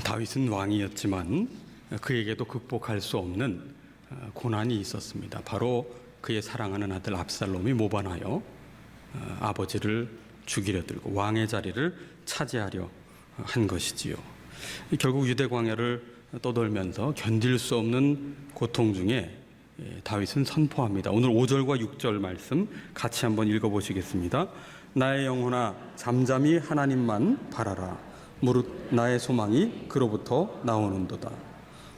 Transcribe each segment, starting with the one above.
다윗은 왕이었지만 그에게도 극복할 수 없는 고난이 있었습니다. 바로 그의 사랑하는 아들 압살롬이 모반하여 아버지를 죽이려 들고 왕의 자리를 차지하려 한 것이지요. 결국 유대 광야를 떠돌면서 견딜 수 없는 고통 중에 다윗은 선포합니다. 오늘 5절과 6절 말씀 같이 한번 읽어보시겠습니다. 나의 영혼아 잠잠히 하나님만 바라라. 무릇 나의 소망이 그로부터 나오는도다.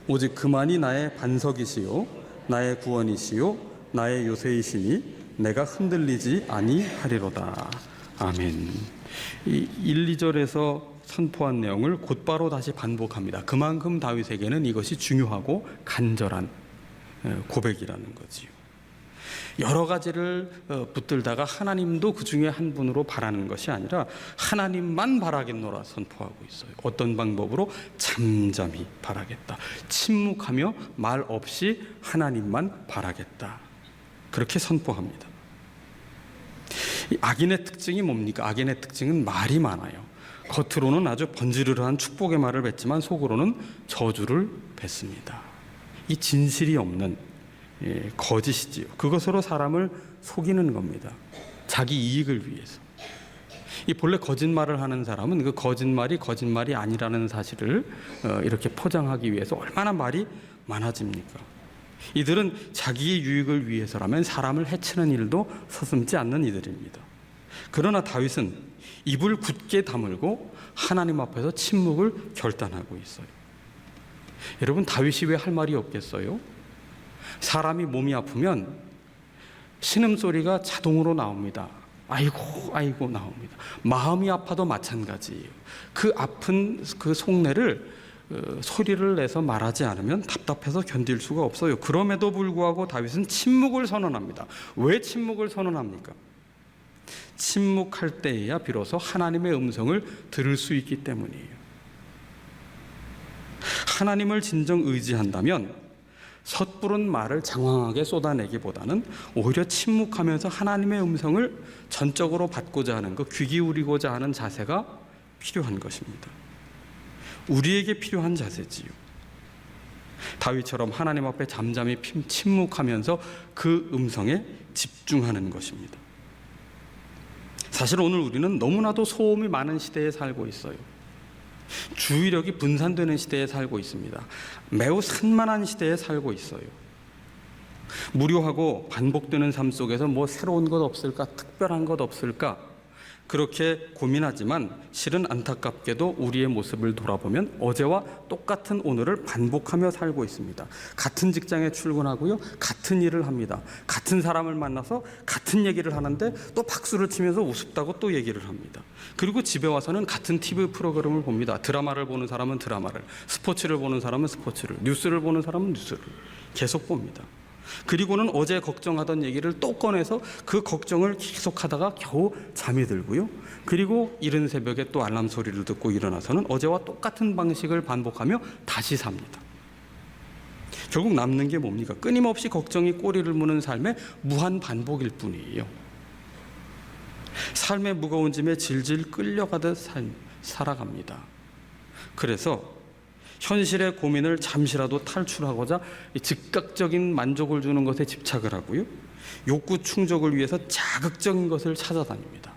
오직 그만이 나의 반석이시요 나의 구원이시요 나의 요새이시니 내가 흔들리지 아니하리로다. 아멘. 이 1, 2절에서 선포한 내용을 곧바로 다시 반복합니다. 그만큼 다윗에게는 이것이 중요하고 간절한 고백이라는 거지요. 여러 가지를 붙들다가 하나님도 그 중에 한 분으로 바라는 것이 아니라 하나님만 바라겠노라 선포하고 있어요. 어떤 방법으로? 잠잠히 바라겠다. 침묵하며 말 없이 하나님만 바라겠다. 그렇게 선포합니다. 이 악인의 특징이 뭡니까? 악인의 특징은 말이 많아요. 겉으로는 아주 번지르르한 축복의 말을 뱉지만 속으로는 저주를 뱉습니다. 이 진실이 없는 거짓이지요. 그것으로 사람을 속이는 겁니다. 자기 이익을 위해서. 이 본래 거짓말을 하는 사람은 그 거짓말이 아니라는 사실을 이렇게 포장하기 위해서 얼마나 말이 많아집니까? 이들은 자기의 유익을 위해서라면 사람을 해치는 일도 서슴지 않는 이들입니다. 그러나 다윗은 입을 굳게 다물고 하나님 앞에서 침묵을 결단하고 있어요. 여러분, 다윗이 왜 할 말이 없겠어요? 사람이 몸이 아프면 신음소리가 자동으로 나옵니다. 아이고 나옵니다. 마음이 아파도 마찬가지예요. 그 아픈 그 속내를 소리를 내서 말하지 않으면 답답해서 견딜 수가 없어요. 그럼에도 불구하고 다윗은 침묵을 선언합니다. 왜 침묵을 선언합니까? 침묵할 때에야 비로소 하나님의 음성을 들을 수 있기 때문이에요. 하나님을 진정 의지한다면 섣부른 말을 장황하게 쏟아내기보다는 오히려 침묵하면서 하나님의 음성을 전적으로 받고자 하는 귀 기울이고자 하는 자세가 필요한 것입니다. 우리에게 필요한 자세지요. 다윗처럼 하나님 앞에 잠잠히 침묵하면서 그 음성에 집중하는 것입니다. 사실 오늘 우리는 너무나도 소음이 많은 시대에 살고 있어요. 주의력이 분산되는 시대에 살고 있습니다. 매우 산만한 시대에 살고 있어요. 무료하고 반복되는 삶 속에서 뭐 새로운 것 없을까? 특별한 것 없을까? 그렇게 고민하지만 실은 안타깝게도 우리의 모습을 돌아보면 어제와 똑같은 오늘을 반복하며 살고 있습니다. 같은 직장에 출근하고요. 같은 일을 합니다. 같은 사람을 만나서 같은 얘기를 하는데 또 박수를 치면서 우습다고 또 얘기를 합니다. 그리고 집에 와서는 같은 TV 프로그램을 봅니다. 드라마를 보는 사람은 드라마를, 스포츠를 보는 사람은 스포츠를, 뉴스를 보는 사람은 뉴스를 계속 봅니다. 그리고는 어제 걱정하던 얘기를 또 꺼내서 그 걱정을 계속하다가 겨우 잠이 들고요. 그리고 이른 새벽에 또 알람 소리를 듣고 일어나서는 어제와 똑같은 방식을 반복하며 다시 삽니다. 결국 남는 게 뭡니까? 끊임없이 걱정이 꼬리를 무는 삶의 무한 반복일 뿐이에요. 삶의 무거운 짐에 질질 끌려가듯 살아갑니다. 그래서 현실의 고민을 잠시라도 탈출하고자 즉각적인 만족을 주는 것에 집착을 하고요. 욕구 충족을 위해서 자극적인 것을 찾아다닙니다.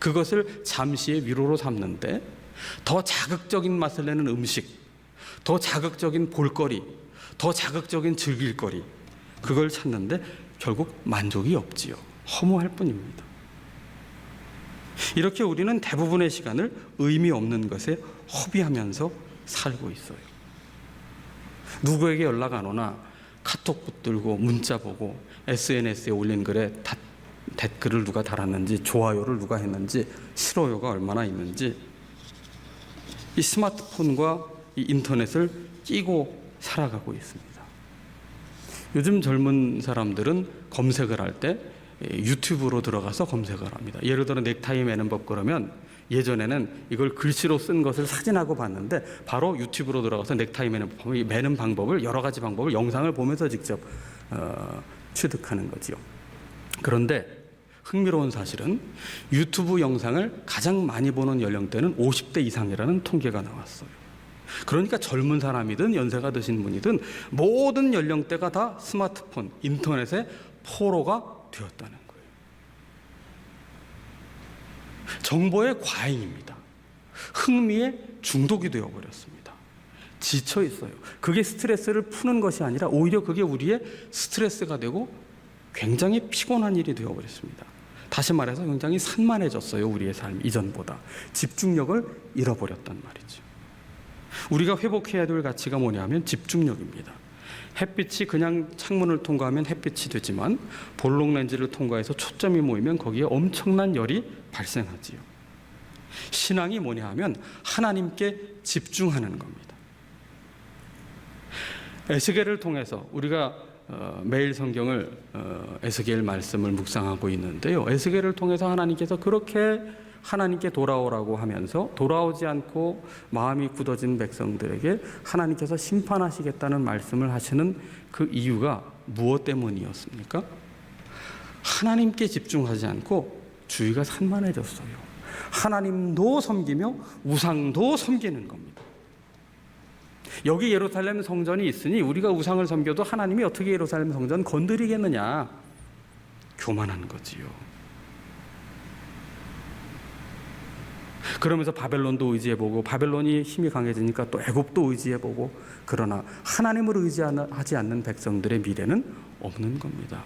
그것을 잠시의 위로로 삼는데 더 자극적인 맛을 내는 음식, 더 자극적인 볼거리, 더 자극적인 즐길거리, 그걸 찾는데 결국 만족이 없지요. 허무할 뿐입니다. 이렇게 우리는 대부분의 시간을 의미 없는 것에 허비하면서 살고 있어요. 누구에게 연락 안 오나 카톡 붙들고 문자 보고 SNS에 올린 글에 댓글을 누가 달았는지, 좋아요를 누가 했는지, 싫어요가 얼마나 있는지, 이 스마트폰과 이 인터넷을 끼고 살아가고 있습니다. 요즘 젊은 사람들은 검색을 할 때 유튜브로 들어가서 검색을 합니다. 예를 들어 넥타이 매는 법 그러면 예전에는 이걸 글씨로 쓴 것을 사진하고 봤는데 바로 유튜브로 들어가서 넥타이 매는 방법을, 여러 가지 방법을 영상을 보면서 직접 취득하는 거지요. 그런데 흥미로운 사실은 유튜브 영상을 가장 많이 보는 연령대는 50대 이상이라는 통계가 나왔어요. 그러니까 젊은 사람이든 연세가 드신 분이든 모든 연령대가 다 스마트폰, 인터넷의 포로가 되었다는 거예요. 정보의 과잉입니다. 흥미에 중독이 되어버렸습니다. 지쳐 있어요. 그게 스트레스를 푸는 것이 아니라 오히려 그게 우리의 스트레스가 되고 굉장히 피곤한 일이 되어버렸습니다. 다시 말해서 굉장히 산만해졌어요. 우리의 삶 이전보다. 집중력을 잃어버렸단 말이죠. 우리가 회복해야 될 가치가 뭐냐면 집중력입니다. 햇빛이 그냥 창문을 통과하면 햇빛이 되지만 볼록 렌즈를 통과해서 초점이 모이면 거기에 엄청난 열이 발생하지요. 신앙이 뭐냐 하면 하나님께 집중하는 겁니다. 에스겔을 통해서 우리가 매일 성경을 에스겔 말씀을 묵상하고 있는데요. 에스겔을 통해서 하나님께서 그렇게 하나님께 돌아오라고 하면서 돌아오지 않고 마음이 굳어진 백성들에게 하나님께서 심판하시겠다는 말씀을 하시는 그 이유가 무엇 때문이었습니까? 하나님께 집중하지 않고 주의가 산만해졌어요. 하나님도 섬기며 우상도 섬기는 겁니다. 여기 예루살렘 성전이 있으니 우리가 우상을 섬겨도 하나님이 어떻게 예루살렘 성전 건드리겠느냐? 교만한 거지요. 그러면서 바벨론도 의지해보고 바벨론이 힘이 강해지니까 또 애굽도 의지해보고 그러나 하나님을 의지하지 않는 백성들의 미래는 없는 겁니다.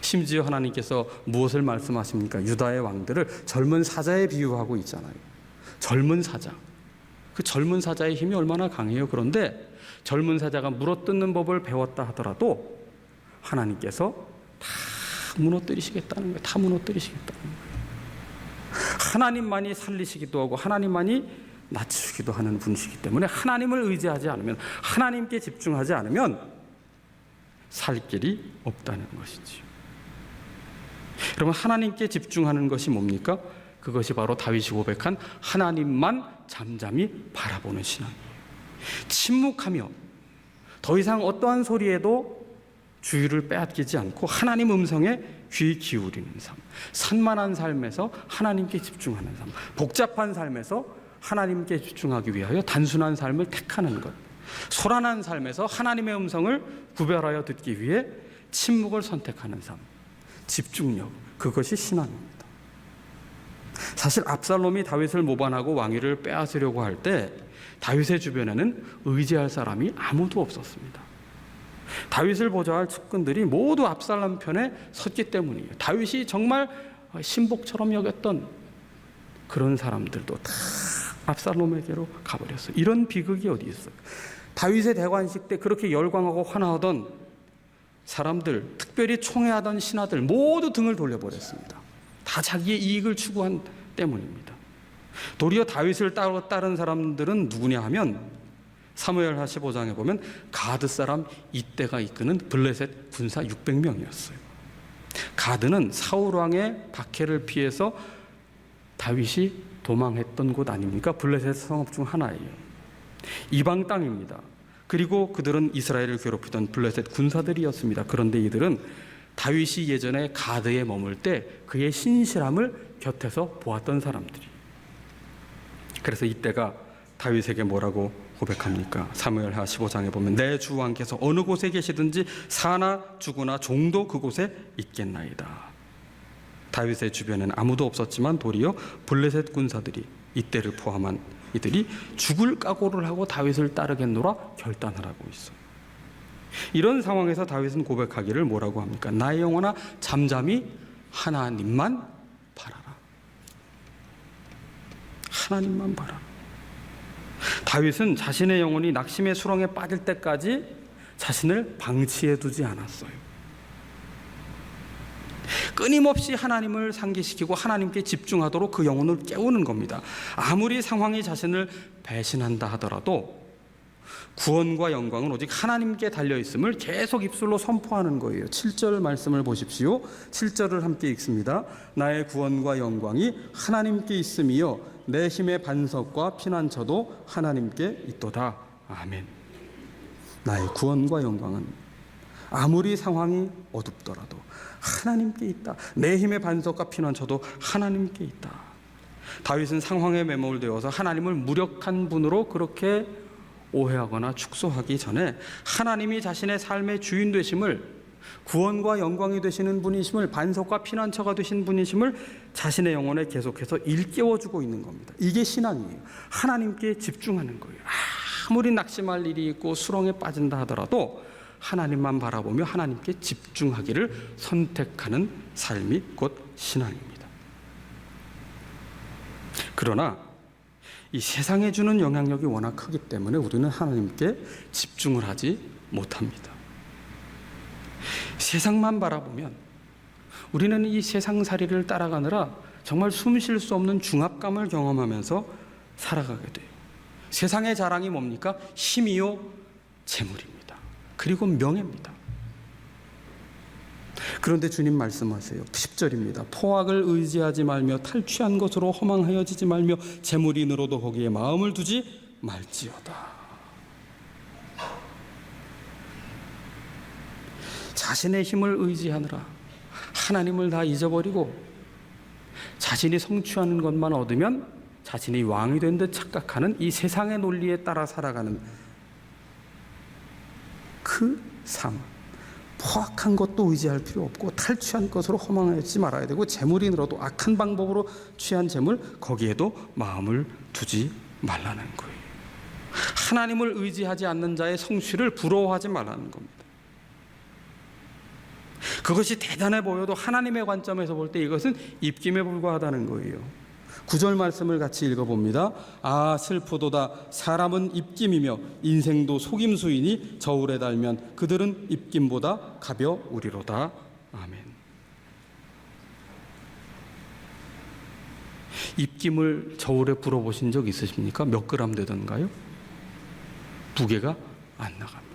심지어 하나님께서 무엇을 말씀하십니까? 유다의 왕들을 젊은 사자에 비유하고 있잖아요. 젊은 사자. 그 젊은 사자의 힘이 얼마나 강해요. 그런데 젊은 사자가 물어뜯는 법을 배웠다 하더라도 하나님께서 다 무너뜨리시겠다는 거예요. 다 무너뜨리시겠다는 거예요. 하나님만이 살리시기도 하고 하나님만이 낮추기도 하는 분이시기 때문에 하나님을 의지하지 않으면, 하나님께 집중하지 않으면 살 길이 없다는 것이지요. 여러분, 하나님께 집중하는 것이 뭡니까? 그것이 바로 다윗이 고백한 하나님만 잠잠히 바라보는 신앙이에요. 침묵하며 더 이상 어떠한 소리에도 주의를 빼앗기지 않고 하나님 음성에 귀 기울이는 삶, 산만한 삶에서 하나님께 집중하는 삶, 복잡한 삶에서 하나님께 집중하기 위하여 단순한 삶을 택하는 것, 소란한 삶에서 하나님의 음성을 구별하여 듣기 위해 침묵을 선택하는 삶, 집중력, 그것이 신앙입니다. 사실 압살롬이 다윗을 모반하고 왕위를 빼앗으려고 할 때 다윗의 주변에는 의지할 사람이 아무도 없었습니다. 다윗을 보좌할 측근들이 모두 압살롬 편에 섰기 때문이에요. 다윗이 정말 신복처럼 여겼던 그런 사람들도 다 압살롬에게로 가버렸어요. 이런 비극이 어디 있어요? 다윗의 대관식 때 그렇게 열광하고 환호하던 사람들, 특별히 총애하던 신하들 모두 등을 돌려버렸습니다. 다 자기의 이익을 추구한 때문입니다. 도리어 다윗을 따른 사람들은 누구냐 하면 사무엘하 15장에 보면 가드 사람 이때가 이끄는 블레셋 군사 600명이었어요. 가드는 사울 왕의 박해를 피해서 다윗이 도망했던 곳 아닙니까? 블레셋 성읍 중 하나예요. 이방 땅입니다. 그리고 그들은 이스라엘을 괴롭히던 블레셋 군사들이었습니다. 그런데 이들은 다윗이 예전에 가드에 머물 때 그의 신실함을 곁에서 보았던 사람들이. 그래서 이때가 다윗에게 뭐라고 고백합니까? 사무엘하 15장에 보면 내 주 왕께서 어느 곳에 계시든지 사나 죽으나 종도 그곳에 있겠나이다. 다윗의 주변엔 아무도 없었지만 도리어 블레셋 군사들이, 이때를 포함한 이들이 죽을 각오를 하고 다윗을 따르겠노라 결단을 하고 있어요. 이런 상황에서 다윗은 고백하기를 뭐라고 합니까? 나의 영혼아 잠잠히 하나님만 바라라. 하나님만 바라라. 다윗은 자신의 영혼이 낙심의 수렁에 빠질 때까지 자신을 방치해 두지 않았어요. 끊임없이 하나님을 상기시키고 하나님께 집중하도록 그 영혼을 깨우는 겁니다. 아무리 상황이 자신을 배신한다 하더라도 구원과 영광은 오직 하나님께 달려있음을 계속 입술로 선포하는 거예요. 7절 말씀을 보십시오. 7절을 함께 읽습니다. 나의 구원과 영광이 하나님께 있음이요 내 힘의 반석과 피난처도 하나님께 있도다. 아멘. 나의 구원과 영광은 아무리 상황이 어둡더라도 하나님께 있다. 내 힘의 반석과 피난처도 하나님께 있다. 다윗은 상황에 매몰되어서 하나님을 무력한 분으로 그렇게 오해하거나 축소하기 전에 하나님이 자신의 삶의 주인 되심을, 구원과 영광이 되시는 분이심을, 반석과 피난처가 되신 분이심을 자신의 영혼에 계속해서 일깨워주고 있는 겁니다. 이게 신앙이에요. 하나님께 집중하는 거예요. 아무리 낙심할 일이 있고 수렁에 빠진다 하더라도 하나님만 바라보며 하나님께 집중하기를 선택하는 삶이 곧 신앙입니다. 그러나 이 세상에 주는 영향력이 워낙 크기 때문에 우리는 하나님께 집중을 하지 못합니다. 세상만 바라보면 우리는 이 세상살이를 따라가느라 정말 숨 쉴 수 없는 중압감을 경험하면서 살아가게 돼요. 세상의 자랑이 뭡니까? 힘이요, 재물입니다. 그리고 명예입니다. 그런데 주님 말씀하세요. 10절입니다. 포악을 의지하지 말며 탈취한 것으로 허망하여지지 말며 재물이 늘어도 거기에 마음을 두지 말지어다. 자신의 힘을 의지하느라 하나님을 다 잊어버리고 자신이 성취하는 것만 얻으면 자신이 왕이 된 듯 착각하는 이 세상의 논리에 따라 살아가는 그 삶, 포악한 것도 의지할 필요 없고 탈취한 것으로 허망하지 말아야 되고 재물이 늘어도 악한 방법으로 취한 재물, 거기에도 마음을 두지 말라는 거예요. 하나님을 의지하지 않는 자의 성취를 부러워하지 말라는 겁니다. 그것이 대단해 보여도 하나님의 관점에서 볼 때 이것은 입김에 불과하다는 거예요. 9절 말씀을 같이 읽어봅니다. 아 슬프도다. 사람은 입김이며 인생도 속임수이니 저울에 달면 그들은 입김보다 가벼우리로다. 아멘. 입김을 저울에 불어보신 적 있으십니까? 몇 그램 되던가요? 무게가 안 나갑니다.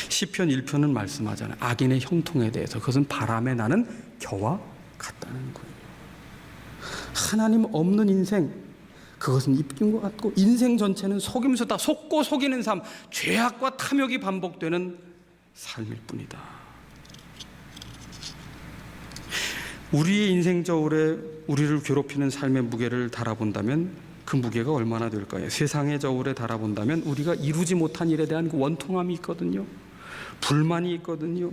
시편 1편은 말씀하잖아요. 악인의 형통에 대해서 그것은 바람에 나는 겨와 같다는 거예요. 하나님 없는 인생, 그것은 입김과 같고 인생 전체는 속임수다. 속고 속이는 삶, 죄악과 탐욕이 반복되는 삶일 뿐이다. 우리의 인생 저울에 우리를 괴롭히는 삶의 무게를 달아본다면 그 무게가 얼마나 될까요? 세상의 저울에 달아본다면 우리가 이루지 못한 일에 대한 그 원통함이 있거든요. 불만이 있거든요.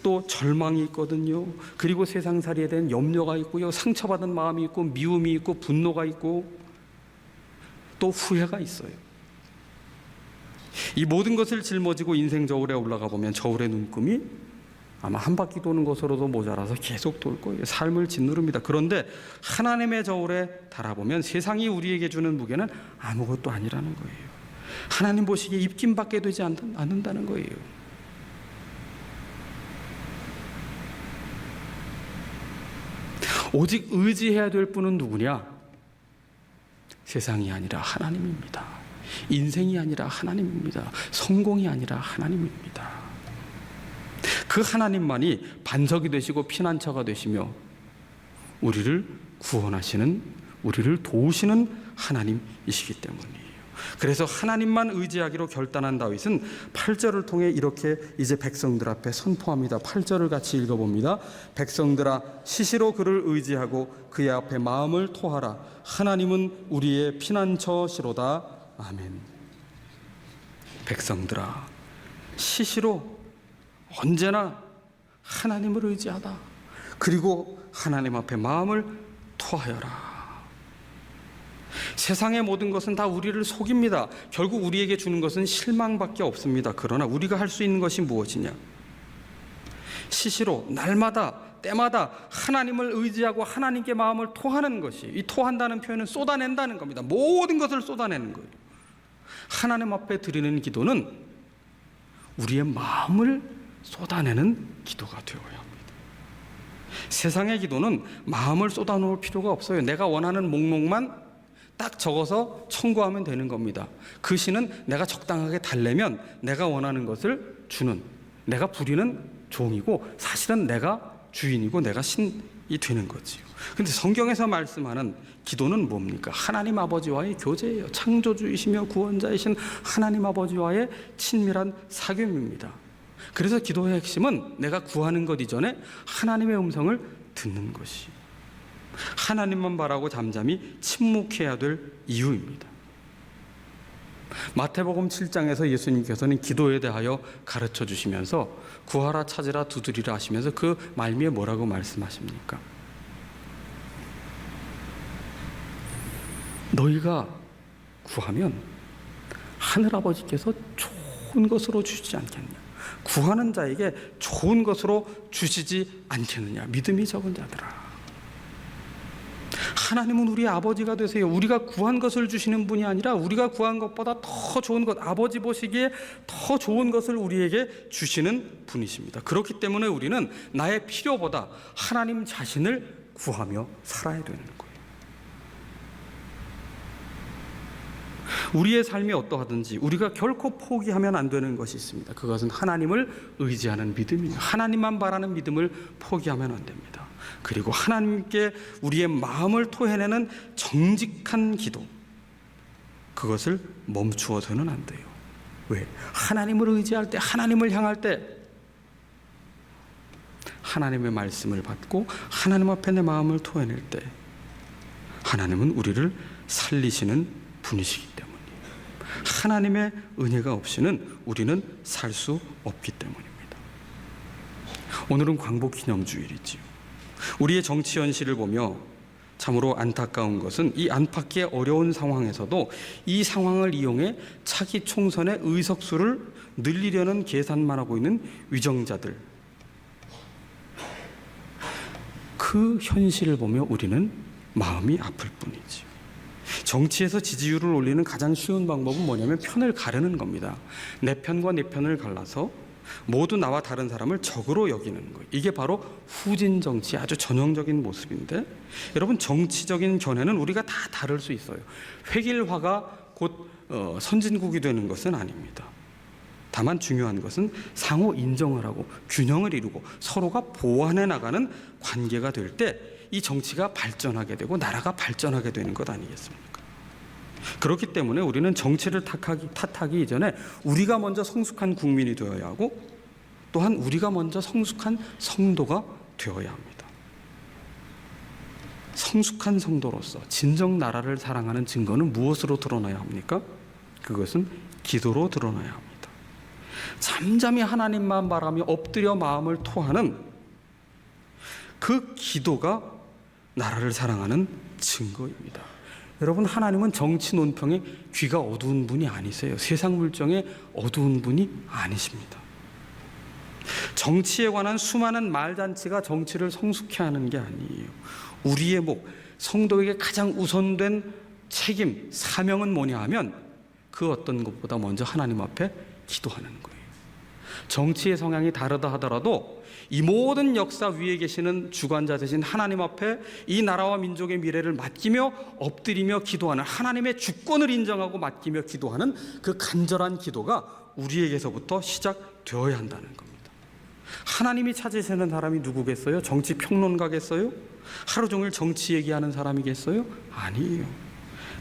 또 절망이 있거든요. 그리고 세상살이에 대한 염려가 있고요. 상처받은 마음이 있고 미움이 있고 분노가 있고 또 후회가 있어요. 이 모든 것을 짊어지고 인생 저울에 올라가 보면 저울의 눈금이 아마 한 바퀴 도는 것으로도 모자라서 계속 돌 거예요. 삶을 짓누릅니다. 그런데 하나님의 저울에 달아보면 세상이 우리에게 주는 무게는 아무것도 아니라는 거예요. 하나님 보시기에 입김밖에 되지 않는다는 거예요. 오직 의지해야 될 분은 누구냐? 세상이 아니라 하나님입니다. 인생이 아니라 하나님입니다. 성공이 아니라 하나님입니다. 그 하나님만이 반석이 되시고 피난처가 되시며 우리를 구원하시는, 우리를 도우시는 하나님이시기 때문이에요. 그래서 하나님만 의지하기로 결단한 다윗은 8절을 통해 이렇게 이제 백성들 앞에 선포합니다. 8절을 같이 읽어봅니다. 백성들아 시시로 그를 의지하고 그의 앞에 마음을 토하라. 하나님은 우리의 피난처시로다. 아멘. 백성들아 시시로 언제나 하나님을 의지하다. 그리고 하나님 앞에 마음을 토하여라. 세상의 모든 것은 다 우리를 속입니다. 결국 우리에게 주는 것은 실망밖에 없습니다. 그러나 우리가 할 수 있는 것이 무엇이냐? 시시로 날마다 때마다 하나님을 의지하고 하나님께 마음을 토하는 것이, 이 토한다는 표현은 쏟아낸다는 겁니다. 모든 것을 쏟아내는 거예요. 하나님 앞에 드리는 기도는 우리의 마음을 쏟아내는 기도가 되어야 합니다. 세상의 기도는 마음을 쏟아놓을 필요가 없어요. 내가 원하는 목록만 딱 적어서 청구하면 되는 겁니다. 그 시는 내가 적당하게 달래면 내가 원하는 것을 주는, 내가 부리는 종이고 사실은 내가 주인이고 내가 신이 되는 거지요. 그런데 성경에서 말씀하는 기도는 뭡니까? 하나님 아버지와의 교제예요. 창조주이시며 구원자이신 하나님 아버지와의 친밀한 사귐입니다. 그래서 기도의 핵심은 내가 구하는 것 이전에 하나님의 음성을 듣는 것이, 하나님만 바라고 잠잠히 침묵해야 될 이유입니다. 마태복음 7장에서 예수님께서는 기도에 대하여 가르쳐 주시면서 구하라 찾으라 두드리라 하시면서 그 말미에 뭐라고 말씀하십니까? 너희가 구하면 하늘아버지께서 좋은 것으로 주시지 않겠냐? 구하는 자에게 좋은 것으로 주시지 않겠느냐? 믿음이 적은 자들아. 하나님은 우리의 아버지가 되세요. 우리가 구한 것을 주시는 분이 아니라 우리가 구한 것보다 더 좋은 것, 아버지 보시기에 더 좋은 것을 우리에게 주시는 분이십니다. 그렇기 때문에 우리는 나의 필요보다 하나님 자신을 구하며 살아야 되는 거예요. 우리의 삶이 어떠하든지 우리가 결코 포기하면 안 되는 것이 있습니다. 그것은 하나님을 의지하는 믿음이에요. 하나님만 바라는 믿음을 포기하면 안 됩니다. 그리고 하나님께 우리의 마음을 토해내는 정직한 기도, 그것을 멈추어서는 안 돼요. 왜? 하나님을 의지할 때, 하나님을 향할 때 하나님의 말씀을 받고 하나님 앞에 내 마음을 토해낼 때 하나님은 우리를 살리시는 분이시기 때문이에요. 하나님의 은혜가 없이는 우리는 살 수 없기 때문입니다. 오늘은 광복기념주일이지요. 우리의 정치 현실을 보며 참으로 안타까운 것은 이 안팎의 어려운 상황에서도 이 상황을 이용해 차기 총선의 의석수를 늘리려는 계산만 하고 있는 위정자들, 그 현실을 보며 우리는 마음이 아플 뿐이지요. 정치에서 지지율을 올리는 가장 쉬운 방법은 뭐냐면 편을 가르는 겁니다. 내 편과 내 편을 갈라서 모두 나와 다른 사람을 적으로 여기는 거예요. 이게 바로 후진 정치의 아주 전형적인 모습인데, 여러분, 정치적인 견해는 우리가 다 다를 수 있어요. 획일화가 곧 선진국이 되는 것은 아닙니다. 다만 중요한 것은 상호 인정을 하고 균형을 이루고 서로가 보완해 나가는 관계가 될 때 이 정치가 발전하게 되고 나라가 발전하게 되는 것 아니겠습니까? 그렇기 때문에 우리는 정치를 탓하기 이전에 우리가 먼저 성숙한 국민이 되어야 하고, 또한 우리가 먼저 성숙한 성도가 되어야 합니다. 성숙한 성도로서 진정 나라를 사랑하는 증거는 무엇으로 드러나야 합니까? 그것은 기도로 드러나야 합니다. 잠잠히 하나님만 바라며 엎드려 마음을 토하는 그 기도가 나라를 사랑하는 증거입니다. 여러분, 하나님은 정치 논평에 귀가 어두운 분이 아니세요. 세상 물정에 어두운 분이 아니십니다. 정치에 관한 수많은 말잔치가 정치를 성숙케 하는 게 아니에요. 우리의 목, 성도에게 가장 우선된 책임, 사명은 뭐냐 하면 그 어떤 것보다 먼저 하나님 앞에 기도하는 거예요. 정치의 성향이 다르다 하더라도 이 모든 역사 위에 계시는 주관자 되신 하나님 앞에 이 나라와 민족의 미래를 맡기며 엎드리며 기도하는, 하나님의 주권을 인정하고 맡기며 기도하는 그 간절한 기도가 우리에게서부터 시작되어야 한다는 겁니다. 하나님이 찾으시는 사람이 누구겠어요? 정치 평론가겠어요? 하루 종일 정치 얘기하는 사람이겠어요? 아니에요.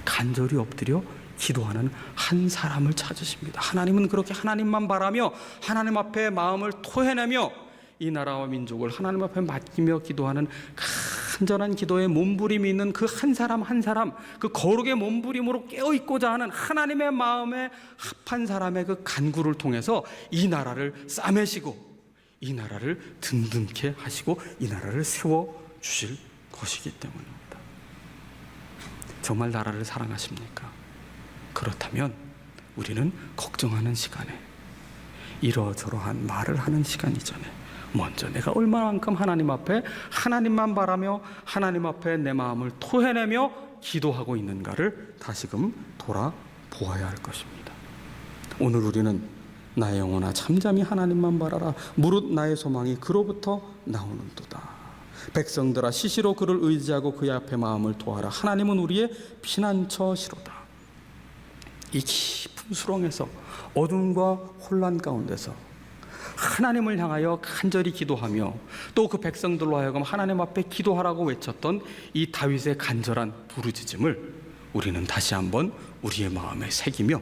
간절히 엎드려 기도하는 한 사람을 찾으십니다. 하나님은 그렇게 하나님만 바라며 하나님 앞에 마음을 토해내며 이 나라와 민족을 하나님 앞에 맡기며 기도하는 간절한 기도에 몸부림이 있는 그 한 사람 한 사람, 그 거룩의 몸부림으로 깨어있고자 하는 하나님의 마음에 합한 사람의 그 간구를 통해서 이 나라를 싸매시고 이 나라를 든든케 하시고 이 나라를 세워주실 것이기 때문입니다. 정말 나라를 사랑하십니까? 그렇다면 우리는 걱정하는 시간에, 이러저러한 말을 하는 시간 이전에 먼저 내가 얼마만큼 하나님 앞에 하나님만 바라며 하나님 앞에 내 마음을 토해내며 기도하고 있는가를 다시금 돌아보아야 할 것입니다. 오늘 우리는 나의 영혼아 잠잠히 하나님만 바라라, 무릇 나의 소망이 그로부터 나오는도다. 백성들아 시시로 그를 의지하고 그의 앞에 마음을 토하라. 하나님은 우리의 피난처시로다. 이 깊은 수렁에서 어둠과 혼란 가운데서 하나님을 향하여 간절히 기도하며 또 그 백성들로 하여금 하나님 앞에 기도하라고 외쳤던 이 다윗의 간절한 부르짖음을 우리는 다시 한번 우리의 마음에 새기며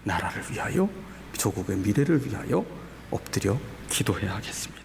나라를 위하여, 조국의 미래를 위하여 엎드려 기도해야 하겠습니다.